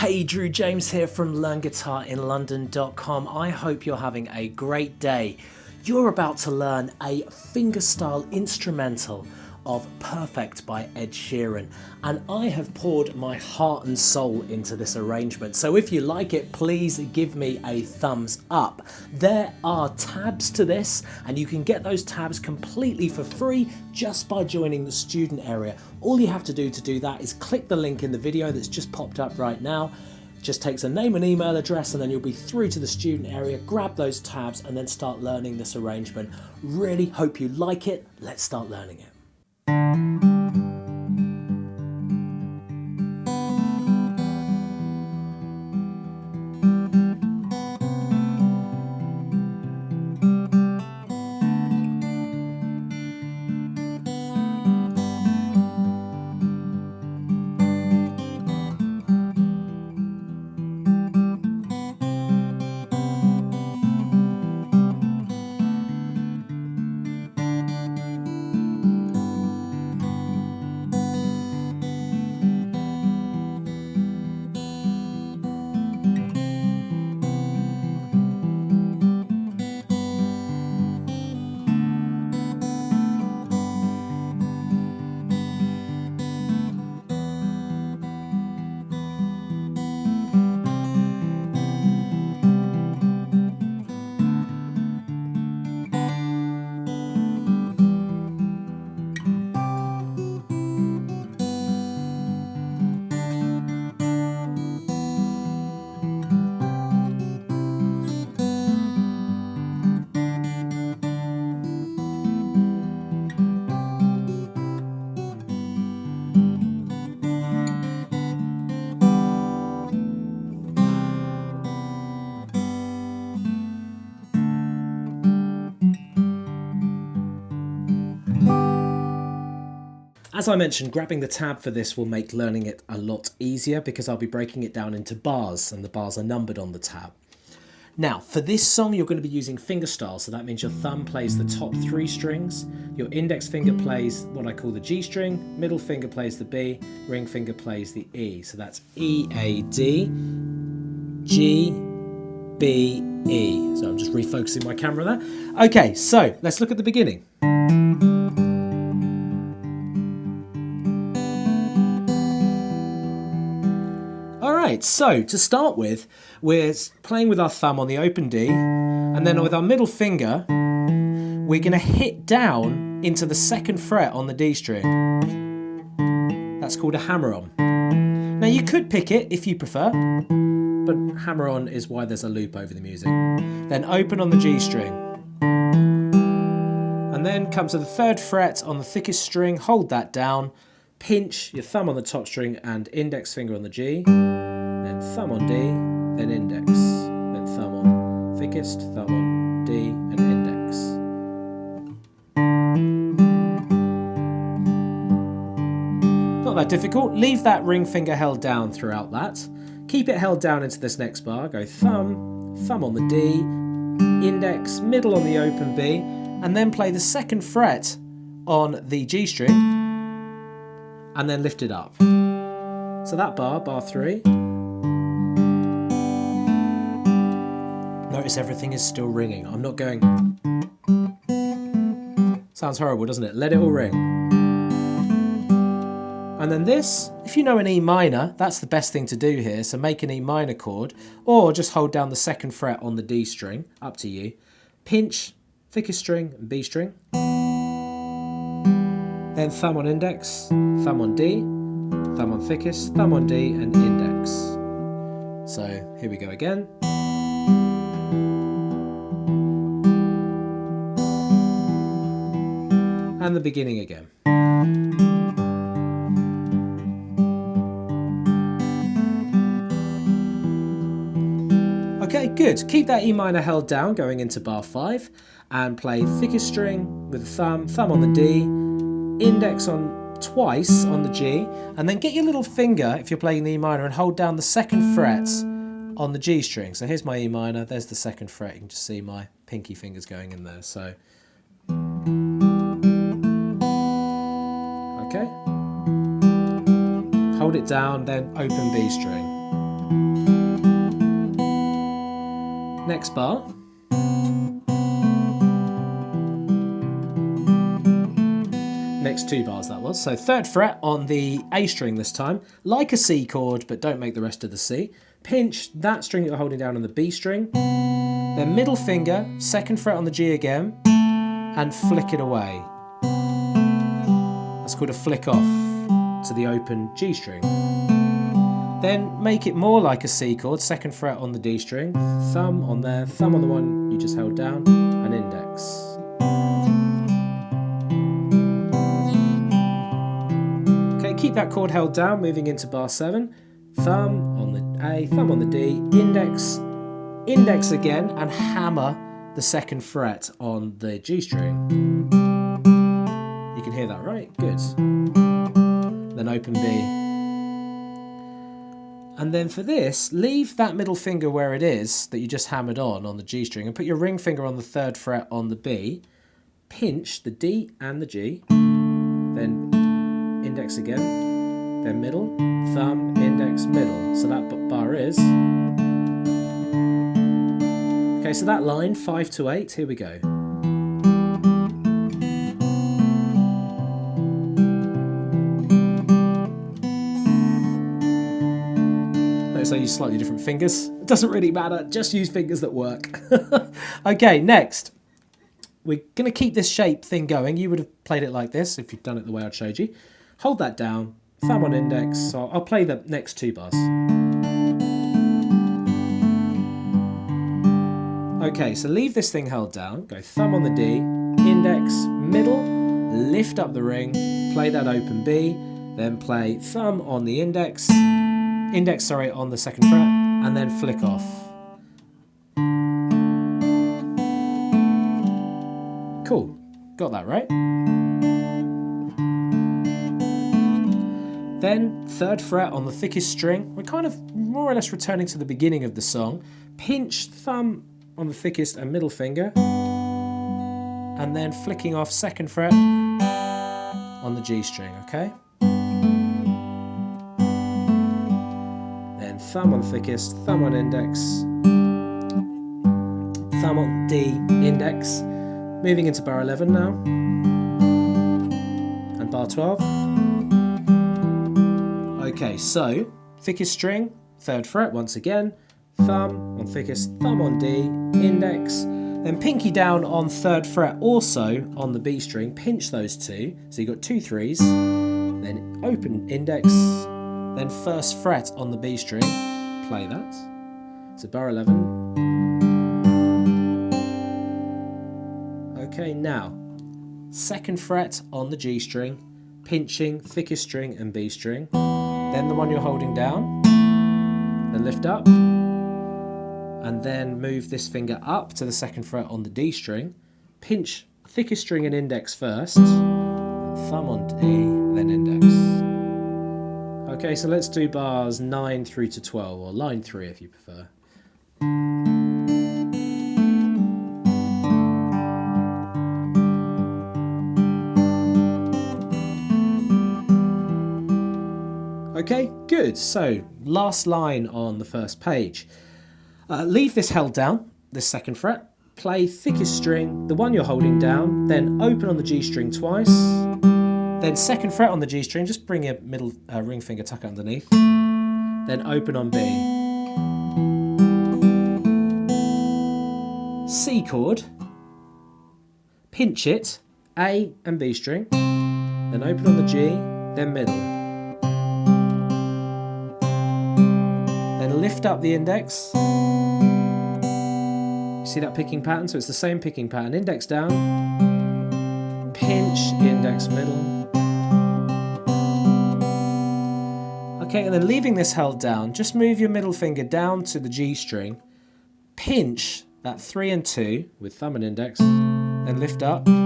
Hey, Drew James here from LearnGuitarInLondon.com. I hope you're having a great day. You're about to learn a fingerstyle instrumental of Perfect by Ed Sheeran, and I have poured my heart and soul into this arrangement. So if you like it, please give me a thumbs up. There are tabs to this, and you can get those tabs completely for free just by joining the student area. All you have to do that is click the link in the video that's just popped up right now. Just takes a name and email address, and then you'll be through to the student area. Grab those tabs and then start learning this arrangement. Really hope you like it. Let's start learning it. As I mentioned, grabbing the tab for this will make learning it a lot easier because I'll be breaking it down into bars, and the bars are numbered on the tab. Now, for this song, you're going to be using fingerstyle, so that means your thumb plays the top 3 strings, your index finger plays what I call the G string, middle finger plays the B, ring finger plays the E. So that's E, A, D, G, B, E. So I'm just refocusing my camera there. Okay, so let's look at the beginning. Alright, so to start with, we're playing with our thumb on the open D, and then with our middle finger, we're going to hit down into the 2nd fret on the D string. That's called a hammer-on. Now you could pick it if you prefer, but hammer-on is why there's a loop over the music. Then open on the G string. And then come to the 3rd fret on the thickest string, hold that down, pinch your thumb on the top string and index finger on the G. Then thumb on D, then index, then thumb on thickest, thumb on D, and index. Not that difficult. Leave that ring finger held down throughout that. Keep it held down into this next bar. Go thumb, thumb on the D, index, middle on the open B, and then play the 2nd fret on the G string, and then lift it up. So that bar 3. Notice everything is still ringing. I'm not going... Sounds horrible, doesn't it? Let it all ring. And then this, if you know an E minor, that's the best thing to do here. So make an E minor chord, or just hold down the 2nd fret on the D string, up to you. Pinch, thickest string and B string. Then thumb on index, thumb on D, thumb on thickest, thumb on D, and index. So here we go again. And the beginning again. Okay, good. Keep that E minor held down going into bar 5, and play thickest string with the thumb, thumb on the D, index on twice on the G, and then get your little finger, if you're playing the E minor, and hold down the 2nd fret on the G string. So here's my E minor, there's the 2nd fret. You can just see my pinky fingers going in there. So okay. Hold it down, then open B string. next bar. Next 2 bars that was. So 3rd fret on the A string this time, like a C chord, but don't make the rest of the C. Pinch that string that you're holding down on the B string, then middle finger, 2nd fret on the G again, and flick it away. That's called a flick off to the open G string. Then make it more like a C chord, 2nd fret on the D string, thumb on there, thumb on the one you just held down, and index. Okay, keep that chord held down, moving into bar 7. Thumb on the A, thumb on the D, index, index again, and hammer the 2nd fret on the G string. You can hear that, right? Good. Then open B. And then for this, leave that middle finger where it is that you just hammered on the G string, and put your ring finger on the 3rd fret on the B. Pinch the D and the G, then index again, then middle, thumb, index, middle. So that bar is... Okay, so that line, 5 to 8, here we go. Notice I use slightly different fingers. It doesn't really matter, just use fingers that work. Okay, next. We're going to keep this shape thing going. You would have played it like this if you'd done it the way I showed you. Hold that down, thumb on index. So I'll play the next 2 bars. Okay, so leave this thing held down. Go thumb on the D, index, middle, lift up the ring, play that open B, then play thumb on the index, on the 2nd fret, and then flick off. Cool, got that right? Then 3rd fret on the thickest string. We're kind of more or less returning to the beginning of the song. Pinch thumb on the thickest and middle finger, and then flicking off 2nd fret on the G string, okay? Then thumb on thickest, thumb on index, thumb on D, index. Moving into bar 11 now, and bar 12. Okay, so thickest string, 3rd fret once again, thumb on thickest, thumb on D, index, then pinky down on 3rd fret also on the B string, pinch those 2, so you've got 2 3s, then open index, then 1st fret on the B string, play that, so bar 11. Okay, now, 2nd fret on the G string, pinching thickest string and B string, then the one you're holding down, then lift up, and then move this finger up to the 2nd fret on the D string, pinch thickest string and index first, thumb on D, then index. Okay, so let's do bars 9 through to 12, or line 3 if you prefer. Okay, good. So, last line on the first page. Leave this held down, this 2nd fret. Play thickest string, the one you're holding down, then open on the G string twice. Then 2nd fret on the G string, just bring your middle ring finger, tuck it underneath. Then open on B. C chord. Pinch it, A and B string. Then open on the G, then middle. Lift up the index. You see that picking pattern? So it's the same picking pattern. Index down, pinch, index, middle. Okay, and then leaving this held down, just move your middle finger down to the G string, pinch that 3 and 2 with thumb and index, then lift up, then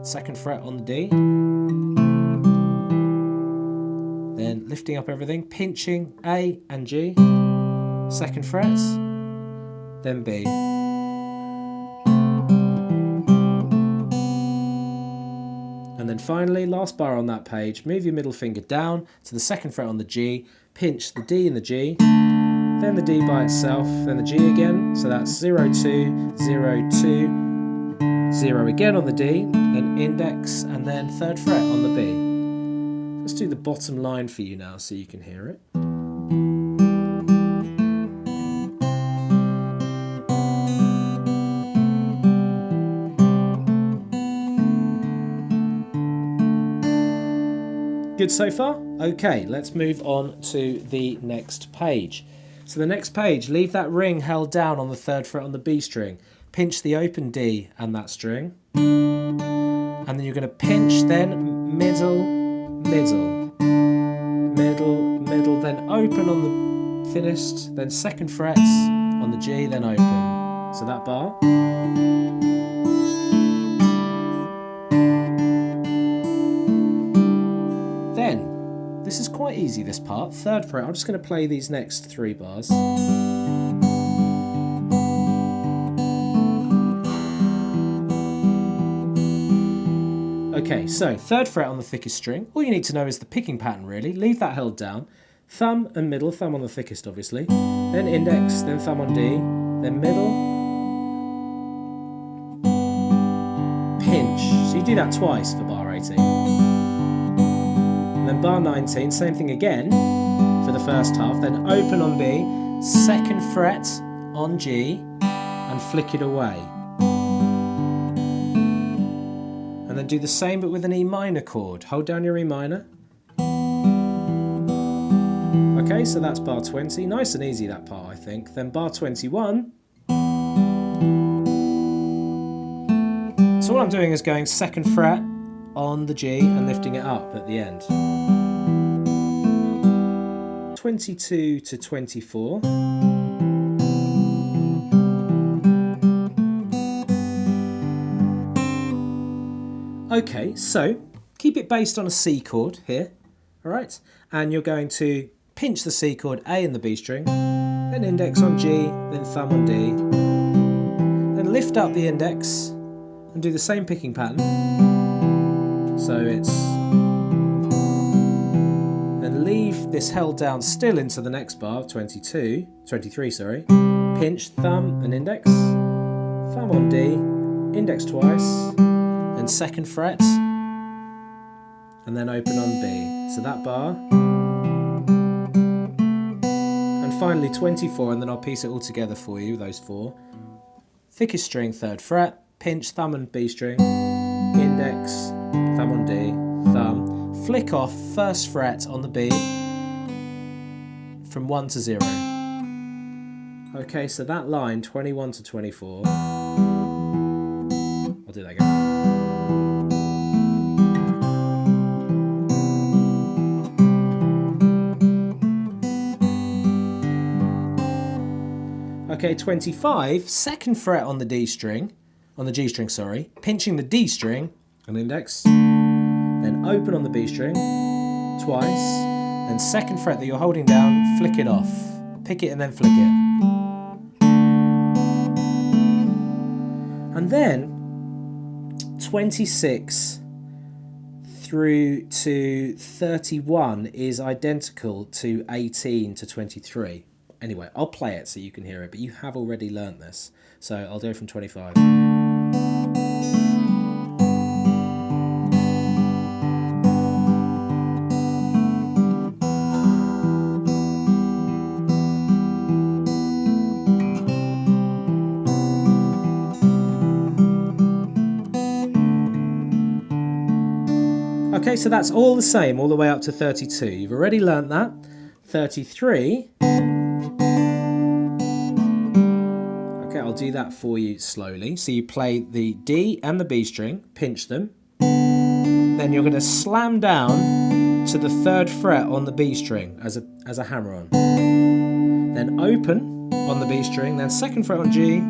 2nd fret on the D. Then lifting up everything, pinching A and G, 2nd fret, then B. And then finally, last bar on that page, move your middle finger down to the 2nd fret on the G, pinch the D and the G, then the D by itself, then the G again, so that's 0, 2, 0, 2, 0 again on the D, then index, and then 3rd fret on the B. Let's do the bottom line for you now so you can hear it. Good so far? Okay, let's move on to the next page. So the next page, leave that ring held down on the 3rd fret on the B string. Pinch the open D and that string. And then you're going to pinch, then middle, middle, middle, middle, then open on the finished, then 2nd frets on the G, then open. So that bar. Then, this is quite easy, this part, 3rd fret. I'm just going to play these next 3 bars. Okay, so 3rd fret on the thickest string. All you need to know is the picking pattern really. Leave that held down. Thumb and middle, thumb on the thickest obviously. Then index, then thumb on D, then middle. Pinch. So you do that twice for bar 18. And then bar 19, same thing again for the first half. Then open on B, 2nd fret on G, and flick it away. And then do the same but with an E minor chord. Hold down your E minor. Okay, so that's bar 20. Nice and easy that part, I think. Then bar 21. So all I'm doing is going 2nd fret on the G and lifting it up at the end. 22 to 24. Okay, so keep it based on a C chord here, all right? And you're going to pinch the C chord, A in the B string, then index on G, then thumb on D, then lift up the index and do the same picking pattern. So it's, then leave this held down still into the next bar, 23, sorry. Pinch, thumb and index, thumb on D, index twice, then 2nd fret, and then open on B. So that bar. And finally 24, and then I'll piece it all together for you, those 4. Thickest string, 3rd fret, pinch, thumb and B string, index, thumb on D, thumb, flick off 1st fret on the B from 1 to 0. Okay, so that line, 21 to 24. I'll do that again. Okay, 25, 2nd fret on the D string, on the G string, sorry, pinching the D string, an index, then open on the B string, twice, then 2nd fret that you're holding down, flick it off, pick it and then flick it. And then 26 through to 31 is identical to 18 to 23. Anyway, I'll play it so you can hear it, but you have already learnt this. So I'll do it from 25. Okay, so that's all the same, all the way up to 32. You've already learnt that. 33. I'll do that for you slowly. So you play the D and the B string, pinch them. Then you're going to slam down to the 3rd fret on the B string as a hammer on. Then open on the B string, then 2nd fret on G.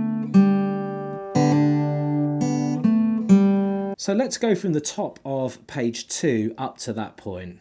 So let's go from the top of page 2 up to that point.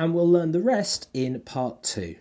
and we'll learn the rest in part 2.